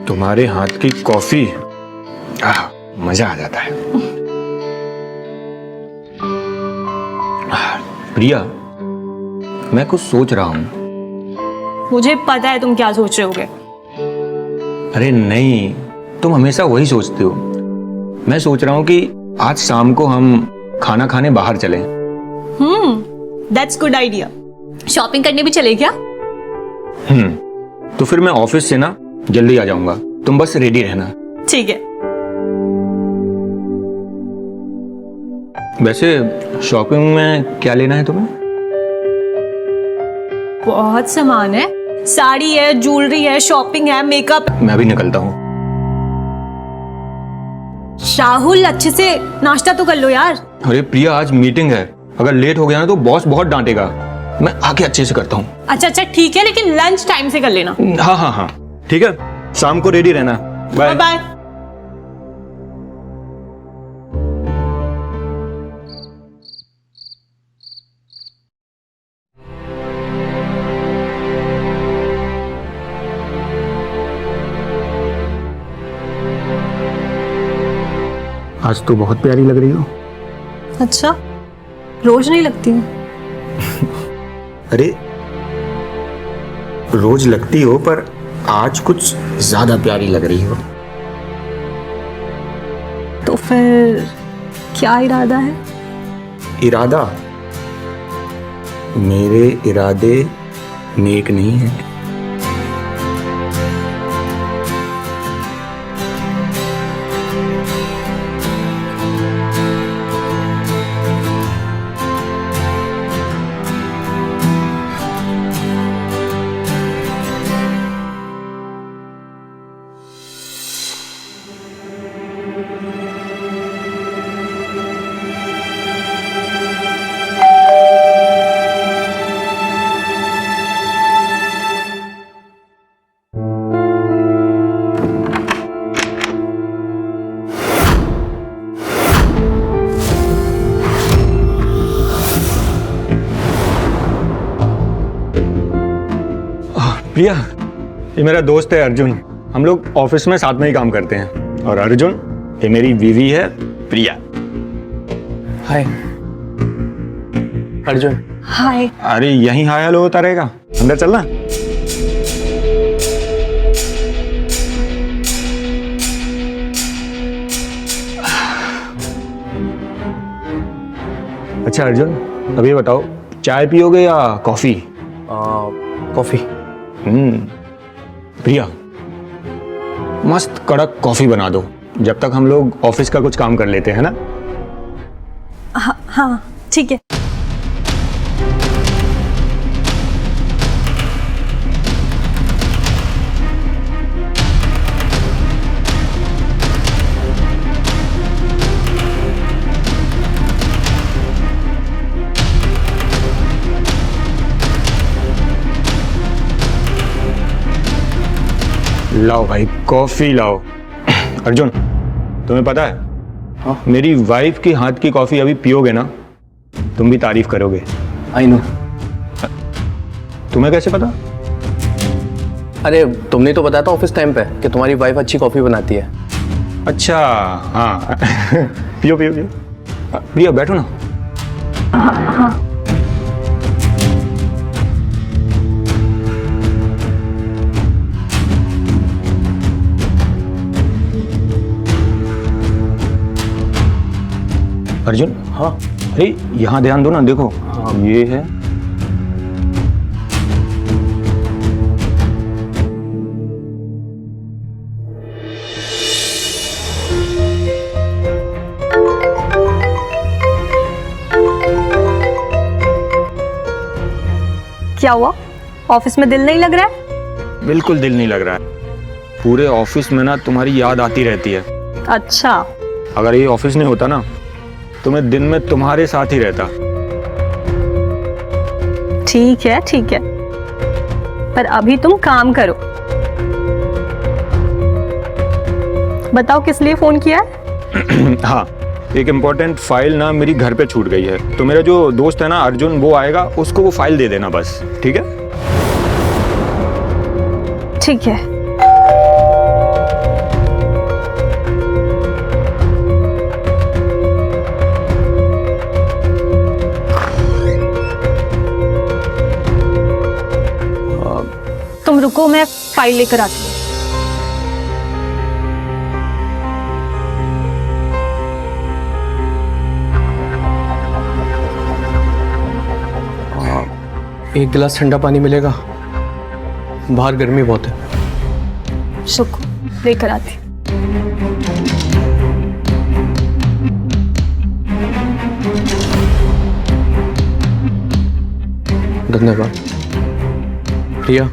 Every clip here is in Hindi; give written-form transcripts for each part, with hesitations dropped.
तुम्हारे हाथ की कॉफी, मजा आ जाता है। प्रिया, मैं कुछ सोच रहा हूं। मुझे पता है तुम क्या सोच रहे होगे। अरे नहीं, तुम हमेशा वही सोचते हो। मैं सोच रहा हूं कि आज शाम को हम खाना खाने बाहर चलें। That's good idea. शॉपिंग करने भी चले क्या? तो फिर मैं ऑफिस से ना जल्दी आ जाऊंगा, तुम बस रेडी रहना। ठीक है। वैसे शॉपिंग में क्या लेना है तुम्हें? बहुत सामान है, साड़ी है, ज्वेलरी है, शॉपिंग है, मेकअप। मैं भी निकलता हूँ। राहुल, अच्छे से नाश्ता तो कर लो यार। अरे प्रिया, आज मीटिंग है, अगर लेट हो गया ना तो बॉस बहुत डांटेगा। मैं आके अच्छे से करता हूँ। अच्छा ठीक है, लेकिन लंच टाइम से कर लेना। हाँ, ठीक है, शाम को रेडी रहना। Bye bye. आज तो बहुत प्यारी लग रही हो। अच्छा, रोज नहीं लगती हूँ। अरे रोज लगती हो, पर आज कुछ ज्यादा प्यारी लग रही हो। तो फिर क्या इरादा है? इरादा? मेरे इरादे नेक नहीं है। प्रिया, ये मेरा दोस्त है अर्जुन। हम लोग ऑफिस में साथ में ही काम करते हैं। और अर्जुन, ये मेरी बीवी है प्रिया। हाय अर्जुन। हाय। अरे यहीं हाय हेलो होता रहेगा, अंदर चलना। अच्छा अर्जुन, अभी बताओ, चाय पियोगे या कॉफी? कॉफी। प्रिया, मस्त कड़क कॉफी बना दो, जब तक हम लोग ऑफिस का कुछ काम कर लेते हैं ना। हाँ ठीक है। लाओ भाई, कॉफी लाओ। अर्जुन, तुम्हें पता है, हाँ? मेरी वाइफ की हाथ की कॉफी अभी पियोगे ना, तुम भी तारीफ करोगे। I know. तुम्हें कैसे पता? अरे तुमने तो बताया था ऑफिस टाइम पे कि तुम्हारी वाइफ अच्छी कॉफी बनाती है। अच्छा हाँ। पियो पियो पियो। प्रिया बैठो ना। अर्जुन, हाँ अरे यहाँ ध्यान दो ना, देखो। हाँ। ये है। क्या हुआ? ऑफिस में दिल नहीं लग रहा है? बिल्कुल दिल नहीं लग रहा है। पूरे ऑफिस में ना तुम्हारी याद आती रहती है। अच्छा। अगर ये ऑफिस नहीं होता ना, तो मैं दिन में तुम्हारे साथ ही रहता। ठीक है ठीक है, पर अभी तुम काम करो। बताओ किस लिए फोन किया है? हाँ, एक इम्पोर्टेंट फाइल ना मेरी घर पे छूट गई है, तो मेरा जो दोस्त है ना अर्जुन, वो आएगा, उसको वो फाइल दे देना बस। ठीक है? ठीक है। तुम रुको, मैं फाइल लेकर आती हूँ। एक गिलास ठंडा पानी मिलेगा? बाहर गर्मी बहुत है। शुक्र, लेकर आती हूँ। धन्यवाद। प्रिया,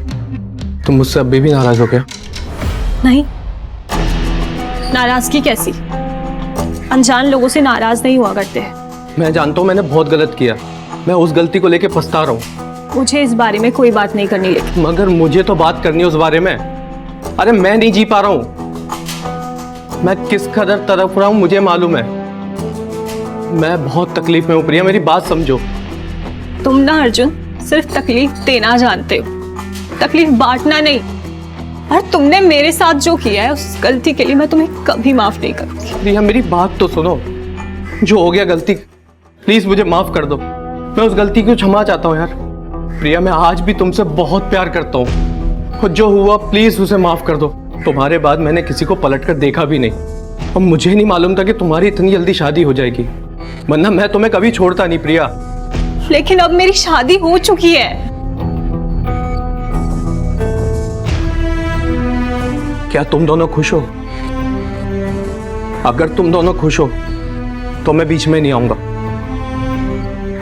तुम मुझसे अभी भी नाराज हो क्या? नहीं, नाराजगी कैसी? अनजान लोगों से नाराज नहीं हुआ करते हैं। मैं जानता हूँ मैंने बहुत गलत किया, मैं उस गलती को लेके पछता रहा हूँ। मुझे इस बारे में कोई बात नहीं करनी, लेकिन मगर मुझे तो बात करनी है उस बारे में। अरे मैं नहीं जी पा रहा हूँ, मैं किस कदर तड़प रहा हूँ मुझे मालूम है। मैं बहुत तकलीफ में हूँ प्रिया, मेरी बात समझो। तुम ना अर्जुन सिर्फ तकलीफ देना जानते हो, तकलीफ बांटना नहीं। और तुमने मेरे साथ जो किया है उस गलती के लिए मैं तुम्हें कभी माफ नहीं करूंगी। प्रिया मेरी बात तो सुनो, जो हो गया गलती प्लीज मुझे माफ कर दो। मैं उस गलती को क्षमा चाहता हूँ यार। प्रिया मैं आज भी तुमसे बहुत प्यार करता हूँ, और जो हुआ प्लीज उसे माफ कर दो। तुम्हारे बाद मैंने किसी को पलट कर देखा भी नहीं, और मुझे नहीं मालूम था कि तुम्हारी इतनी जल्दी शादी हो जाएगी, वरना मैं तुम्हें कभी छोड़ता नहीं प्रिया। लेकिन अब मेरी शादी हो चुकी है। क्या तुम दोनों खुश हो? अगर तुम दोनों खुश हो तो मैं बीच में नहीं आऊंगा।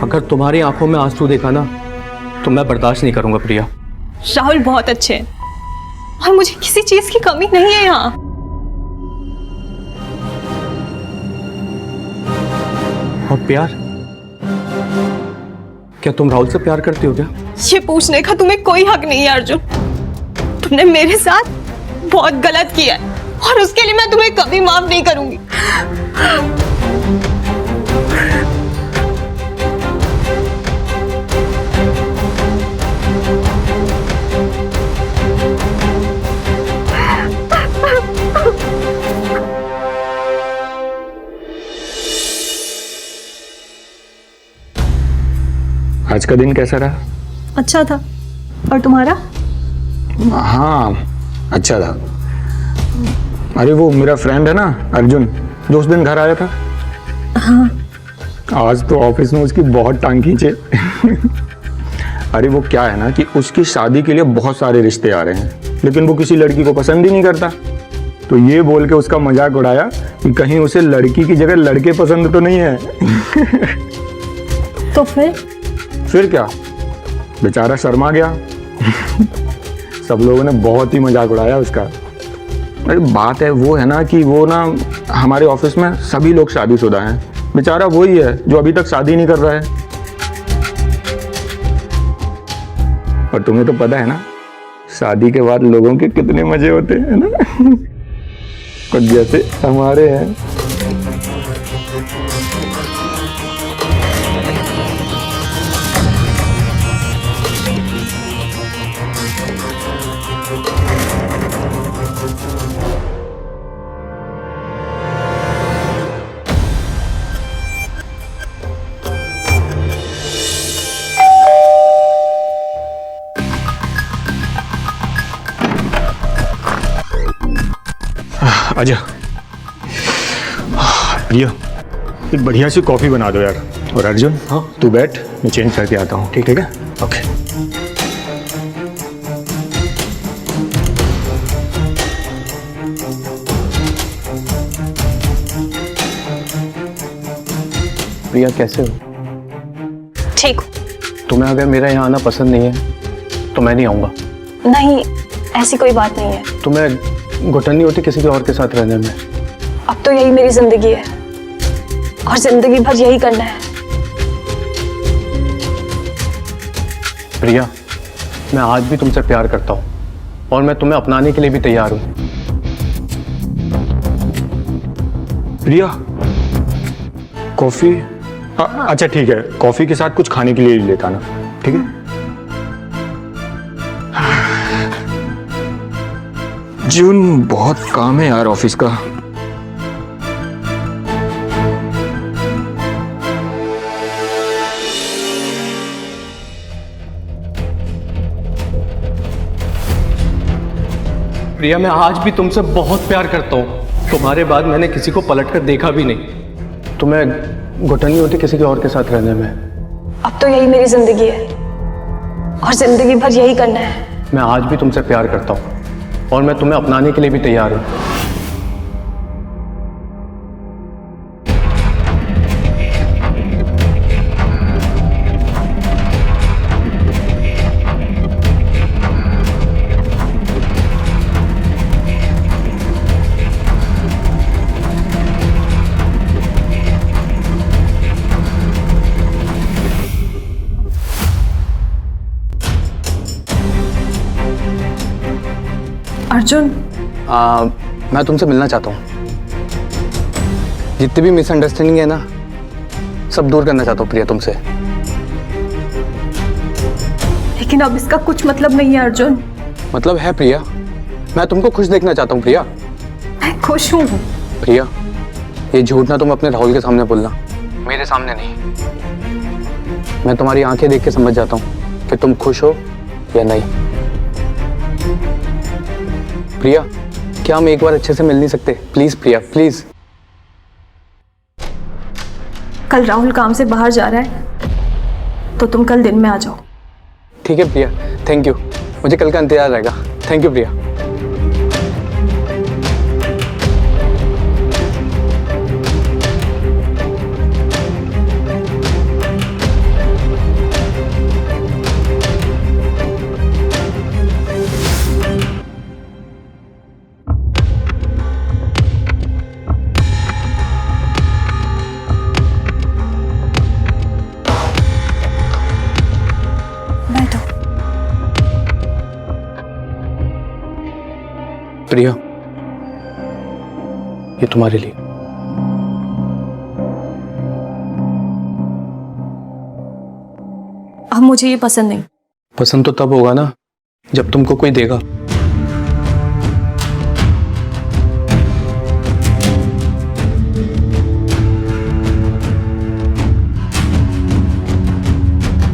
अगर तुम्हारी आंखों में आंसू देखा ना तो मैं बर्दाश्त नहीं करूंगा प्रिया। राहुल बहुत अच्छे हैं और मुझे किसी चीज की कमी नहीं है यहाँ। और प्यार, क्या तुम राहुल से प्यार करती हो क्या? ये पूछने का तुम्हें कोई हक नहीं है अर्जुन। तुमने मेरे साथ बहुत गलत किया है और उसके लिए मैं तुम्हें कभी माफ नहीं करूंगी। आज का दिन कैसा रहा? अच्छा था। और तुम्हारा? हाँ, अच्छा था। अरे वो मेरा फ्रेंड है ना अर्जुन, जो उस दिन घर आया था। हाँ। आज तो ऑफिस में उसकी बहुत टांग खींचे। अरे वो क्या है ना कि उसकी शादी के लिए बहुत सारे रिश्ते आ रहे हैं, लेकिन वो किसी लड़की को पसंद ही नहीं करता। तो ये बोल के उसका मजाक उड़ाया कि कहीं उसे लड़की की जगह लड़के पसंद तो नहीं है। तो फिर क्या, बेचारा शर्मा गया। सब लोगों ने बहुत ही मजाक उड़ाया उसका। अरे बात है वो है ना कि वो ना हमारे ऑफिस में सभी लोग शादीशुदा हैं, बेचारा वही है जो अभी तक शादी नहीं कर रहा है। और तुम्हें तो पता है ना शादी के बाद लोगों के कितने मजे होते हैं ना। कुछ जैसे हमारे हैं। आजा प्रिया, एक बढ़िया सी कॉफी बना दो यार। और अर्जुन, हाँ तू बैठ, मैं चेंज करके आता हूँ। ठीक है? ओके। प्रिया कैसे हो? ठीक हो? तुम्हें अगर मेरा यहाँ आना पसंद नहीं है तो मैं नहीं आऊँगा। नहीं, ऐसी कोई बात नहीं है। तुम्हें घुटन नहीं होती किसी के और के साथ रहने में? अब तो यही मेरी जिंदगी है और जिंदगी भर यही करना है। प्रिया, मैं आज भी तुमसे प्यार करता हूँ और मैं तुम्हें अपनाने के लिए भी तैयार हूँ। प्रिया, कॉफी? अच्छा ठीक है, कॉफी के साथ कुछ खाने के लिए लेता ना, ठीक है? जून, बहुत काम है यार ऑफिस का। प्रिया मैं आज भी तुमसे बहुत प्यार करता हूँ। तुम्हारे बाद मैंने किसी को पलट कर देखा भी नहीं। तुम्हें घुटन नहीं होती किसी के और के साथ रहने में? अब तो यही मेरी जिंदगी है और जिंदगी भर यही करना है। मैं आज भी तुमसे प्यार करता हूँ और मैं तुम्हें अपनाने के लिए भी तैयार हूँ। अर्जुन, मैं तुमसे मिलना चाहता हूँ। जितनी भी मिसअंडरस्टैंडिंग है ना, सब दूर करना चाहता हूँ प्रिया तुमसे। लेकिन अब इसका कुछ मतलब नहीं है अर्जुन। मतलब है प्रिया, मैं तुमको खुश देखना चाहता हूँ प्रिया। मैं खुश हूँ। प्रिया ये झूठ ना तुम अपने राहुल के सामने बोलना, मेरे सामने नहीं। मैं तुम्हारी आंखें देख के समझ जाता हूँ कि तुम खुश हो या नहीं। प्रिया क्या हम एक बार अच्छे से मिल नहीं सकते? Please Priya please. कल राहुल काम से बाहर जा रहा है तो तुम कल दिन में आ जाओ। ठीक है प्रिया, थैंक यू। मुझे कल का इंतजार रहेगा। थैंक यू प्रिया। बैठो। प्रिया ये तुम्हारे लिए। अब मुझे ये पसंद नहीं। पसंद तो तब होगा ना जब तुमको कोई देगा।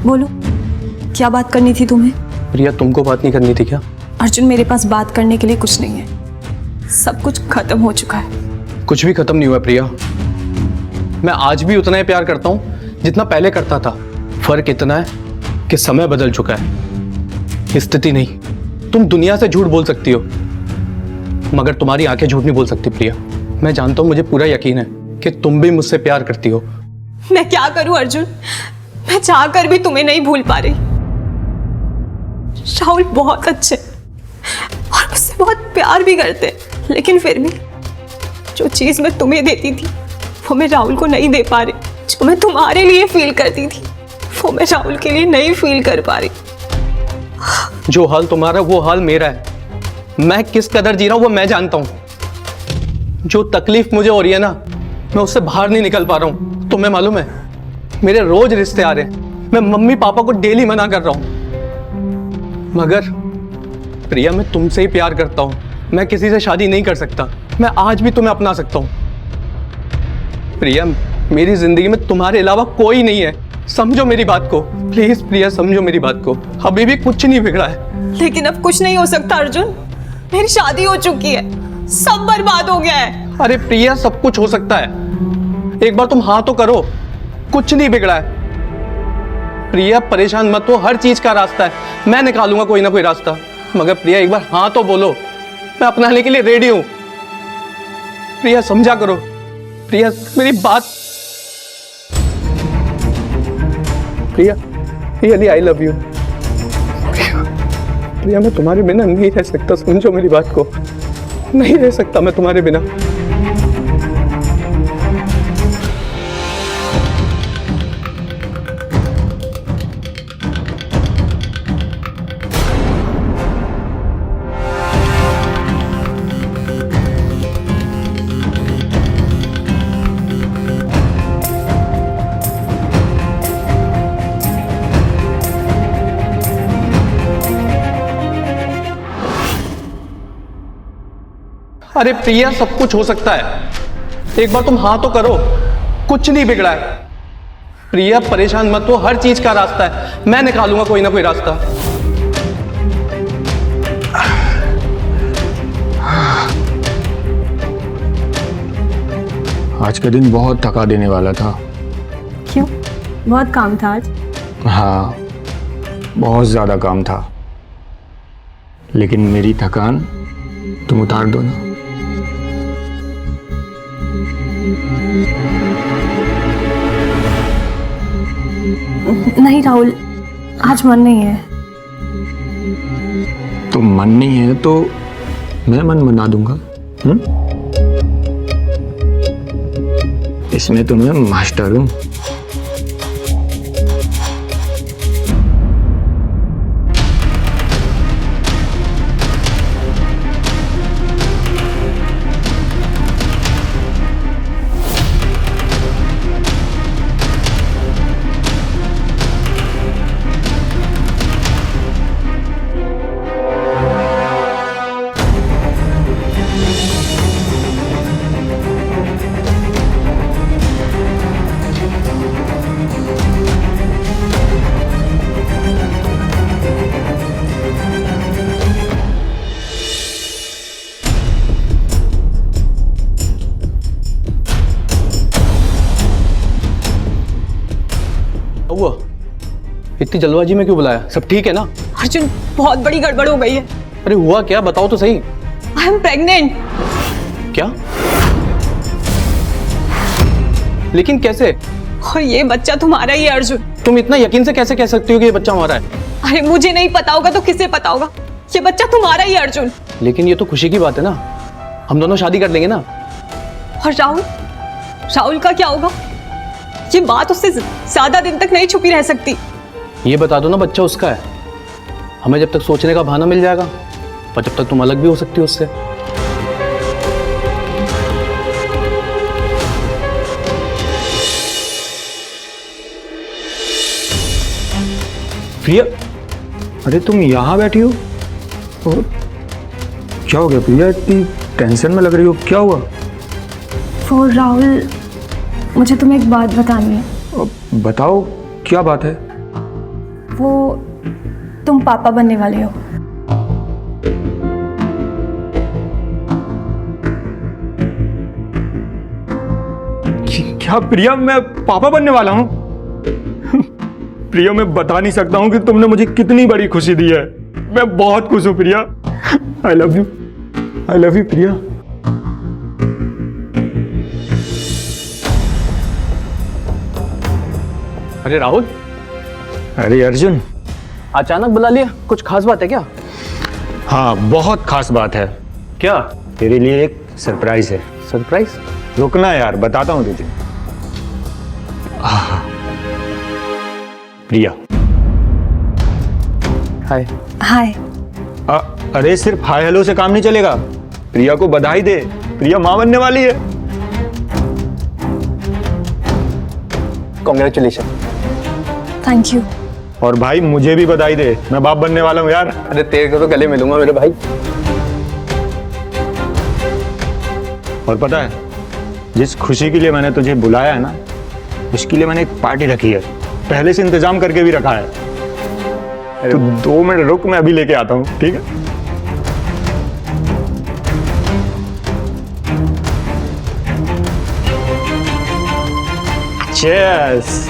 बोलो, क्या बात करनी थी तुम्हें? प्रिया तुमको बात नहीं करनी थी क्या? अर्जुन, मेरे पास बात करने के लिए कुछ नहीं है। सब कुछ खत्म हो चुका है। कुछ भी खत्म नहीं हुआ प्रिया। मैं आज भी उतना ही प्यार करता हूं जितना पहले करता था। फर्क इतना है कि समय बदल चुका है, स्थिति नहीं। तुम दुनिया से झूठ बोल सकती हो मगर तुम्हारी आंखें झूठ नहीं बोल सकती प्रिया। मैं जानता हूं, मुझे पूरा यकीन है कि तुम भी मुझसे प्यार करती हो। मैं क्या करूं अर्जुन, मैं चाहकर भी तुम्हें नहीं भूल पा रही। राहुल बहुत अच्छे और मुझसे बहुत प्यार भी करते, लेकिन फिर भी जो चीज मैं तुम्हें देती थी वो मैं राहुल को नहीं दे पा रही। जो मैं तुम्हारे लिए फील करती थी वो मैं राहुल के लिए नहीं फील कर पा रही। जो हाल तुम्हारा वो हाल मेरा है। मैं किस कदर जी रहा हूं वो मैं जानता हूं। जो तकलीफ मुझे हो रही है ना, मैं उससे बाहर नहीं निकल पा रहा हूं। तुम्हें मालूम है मेरे रोज रिश्ते आ रहे हैं। मैं मम्मी पापा को डेली मना कर रहा हूं मगर प्रिया मैं तुमसे ही प्यार करता हूं। मैं किसी से शादी नहीं कर सकता। मैं आज भी तुम्हें अपना सकता हूं। प्रिया मेरी जिंदगी में तुम्हारे अलावा कोई नहीं है। समझो मेरी बात को प्लीज प्रिया, समझो मेरी बात को। अभी भी कुछ नहीं बिगड़ा है। लेकिन अब कुछ नहीं हो सकता अर्जुन। मेरी शादी हो चुकी है, सब बर्बाद हो गया है। अरे प्रिया सब कुछ हो सकता है। एक बार तुम हाँ तो करो, कुछ नहीं बिगड़ा है। प्रिया परेशान मत हो, हर चीज का रास्ता है। मैं निकालूंगा कोई ना कोई रास्ता। मगर प्रिया एक बार हाँ तो बोलो, मैं अपनाने के लिए रेडी हूं। प्रिया समझा करो। प्रिया मेरी बात। प्रिया रियली आई लव यू। प्रिया मैं तुम्हारे बिना नहीं रह सकता। समझो मेरी बात को, नहीं रह सकता मैं तुम्हारे बिना। अरे प्रिया सब कुछ हो सकता है। एक बार तुम हाँ तो करो, कुछ नहीं बिगड़ा है। प्रिया परेशान मत हो, हर चीज का रास्ता है। मैं निकालूंगा कोई ना कोई रास्ता। आज का दिन बहुत थका देने वाला था। क्यों? बहुत काम था आज? हाँ, बहुत ज़्यादा काम था, लेकिन मेरी थकान तुम उतार दो ना। नहीं राहुल, आज मन नहीं है। तो मन नहीं है तो मैं मन बना दूंगा। इसमें तो मैं मास्टर हूं। हुआ इतनी जल्दबाजी में क्यों बुलाया? सब ठीक है ना? अर्जुन, बहुत बड़ी गड़बड़ हो गई है। अरे हुआ क्या, बताओ तो सही। I am pregnant. क्या? लेकिन कैसे? और ये बच्चा तुम्हारा ही है अर्जुन। तुम इतना यकीन से कैसे कह सकती हो कि ये बच्चा हमारा है? अरे मुझे नहीं पता होगा तो किसे पता होगा? ये बच्चा तुम्हारा ही है अर्जुन। लेकिन ये तो खुशी की बात है ना, हम दोनों शादी कर लेंगे ना। और राहुल, राहुल का क्या होगा? ये बात उससे ज्यादा दिन तक नहीं छुपी रह सकती। ये बता दो ना, बच्चा उसका है। हमें जब तक सोचने का बहाना मिल जाएगा, पर जब तक तुम अलग भी हो सकती हो उससे। प्रिया, अरे तुम यहाँ बैठी हो? और क्या हो गया प्रिया, इतनी टेंशन में लग रही हो, क्या हुआ? वो राहुल, मुझे तुम्हें एक बात बतानी है। बताओ, क्या बात है? वो तुम पापा बनने वाले हो। क्या प्रिया, मैं पापा बनने वाला हूँ? प्रिया, मैं बता नहीं सकता हूँ कि तुमने मुझे कितनी बड़ी खुशी दी है। मैं बहुत खुश हूँ Priya. I love you, I love you Priya. अरे राहुल। अरे अर्जुन। अचानक बुला लिया, कुछ खास बात है क्या? हाँ, बहुत खास बात है। क्या? तेरे लिए एक सरप्राइज है। सरप्राइज? रुकना यार, बताता हूँ तुझे। प्रिया। हाय। हाय। अरे सिर्फ हाय हेलो से काम नहीं चलेगा। प्रिया को बधाई दे, प्रिया मां बनने वाली है। कॉन्ग्रेचुलेशन। Thank you. और भाई मुझे भी बधाई दे, मैं बाप बनने वाला हूँ यार। अरे तेरे को तो गले मिलूंगा मेरे भाई। और पता है, जिस खुशी के लिए मैंने तुझे बुलाया है ना, उसके लिए मैंने एक पार्टी रखी है, पहले से इंतजाम करके भी रखा है। तो 2 मिनट रुक, मैं अभी लेके आता हूँ, ठीक है? Cheers!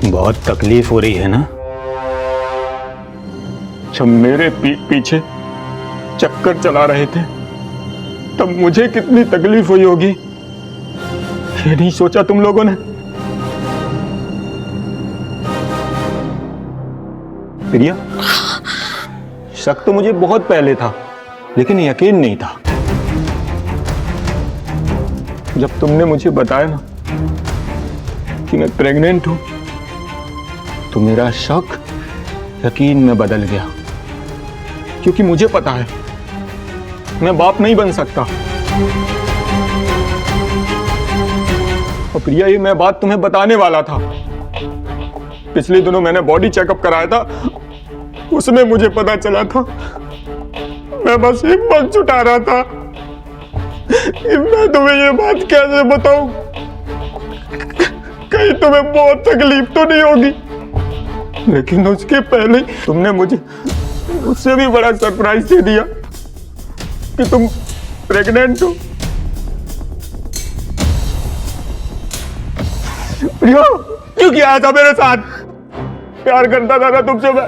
बहुत तकलीफ हो रही है ना? जब मेरे पीठ पीछे चक्कर चला रहे थे तब मुझे कितनी तकलीफ हुई होगी, ये नहीं सोचा तुम लोगों ने? प्रिया, शक तो मुझे बहुत पहले था, लेकिन यकीन नहीं था। जब तुमने मुझे बताया ना कि मैं प्रेग्नेंट हूं, तो मेरा शक यकीन में बदल गया, क्योंकि मुझे पता है मैं बाप नहीं बन सकता। और प्रिया, ये मैं बात तुम्हें बताने वाला था। पिछले दिनों मैंने बॉडी चेकअप कराया था, उसमें मुझे पता चला था। मैं बस हिम्मत जुटा रहा था कि मैं तुम्हें ये बात कैसे बताऊं, कहीं तुम्हें बहुत तकलीफ तो नहीं होगी। लेकिन उसके पहले तुमने मुझे उससे भी बड़ा सरप्राइज दे दिया कि तुम प्रेग्नेंट हो। प्रिया, क्यों किया था मेरे साथ? प्यार करता था ना तुमसे मैं।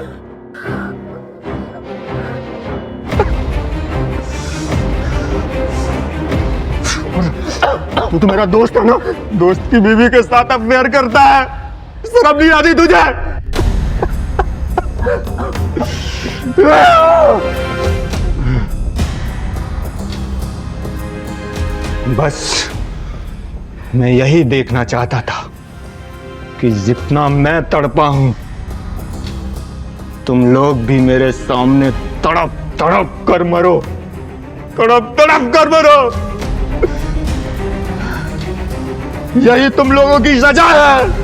तू तो मेरा दोस्त है ना, दोस्त की बीवी के साथ अफेयर करता है, शर्म नहीं आती तुझे? बस मैं यही देखना चाहता था कि जितना मैं तड़पा हूं, तुम लोग भी मेरे सामने तड़प तड़प कर मरो, तड़प तड़प कर मरो। यही तुम लोगों की सजा है।